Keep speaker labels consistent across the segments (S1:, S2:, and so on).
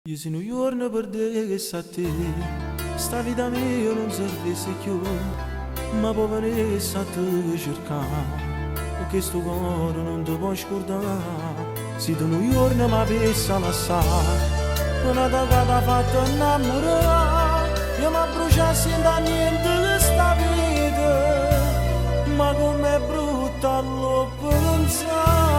S1: Io sono un giorno per te che sa te, sta vita mia non servisse più, ma poi venisse a te cercare, perché sto cuore non ti può scordare. Se tu un giorno mi avessi lasciato, non ti ha fatto innamorare, io mi bruciassi da niente di sta vita, ma com'è brutta l'ho pensare.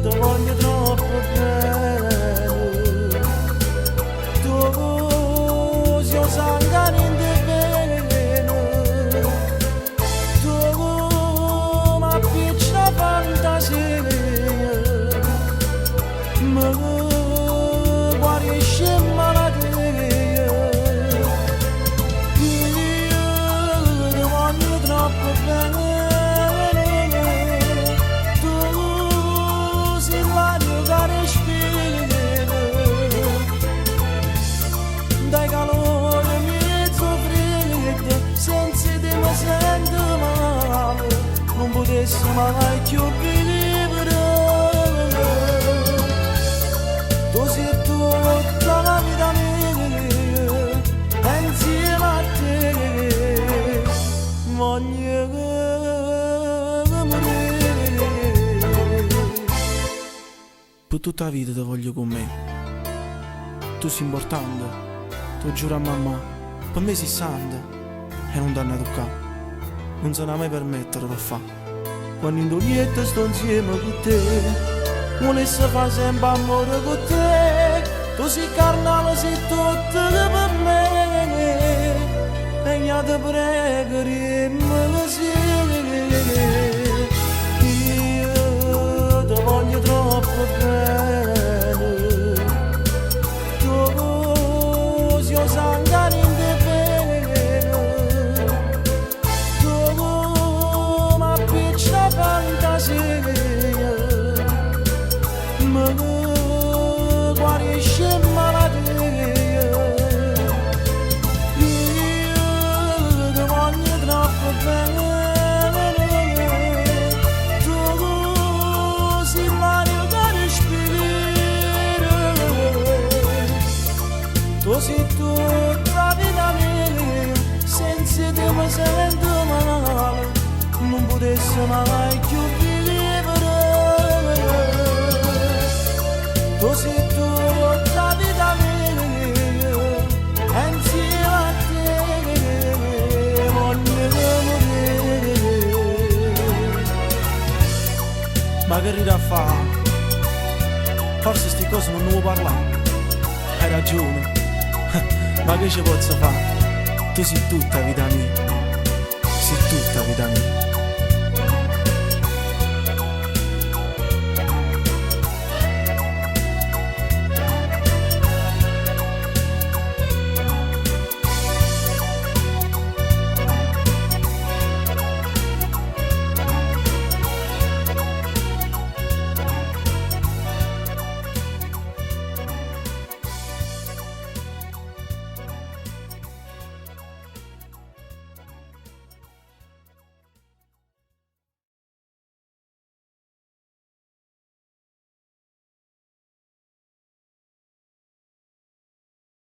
S1: Voglio troppo bene, tu sei sangue in te bene, tu mi appicci la fantasia, mi guarisci in malattia, io ti voglio troppo bene. Dai calore mezzo freddo, senza te mi sento male, non potessi mai più vivere. Tu sei tutta la vita mia, e insieme a te voglio morire. Per tutta la vita ti voglio con me, tu sei importante. Tu giuro a mamma, per me sei santa e non danno a toccare, non se ne mai permettere per fare. Quando in doglietta sto insieme con te, volessi fare sempre amore con te, tu sei carnale, sei tutto per me, e io ti prego rimmi così, io ti voglio troppo bene. Sangue in te bene, tu mi appicci la fantasia, mi guarisci in malattia, io ti voglio troppo bene, tu sei l'aria che respiro, tu sei tutta la vita mia, senza te mi sento male, non potessi mai più vivere. Tu sei tutta la vita mia, e insieme a te voglio morire. Ma che rida fa? Forse sti cose non devo parlare, hai ragione. Ma che ci posso fare? Tu sei tutta vita mia, sei tutta vita mia.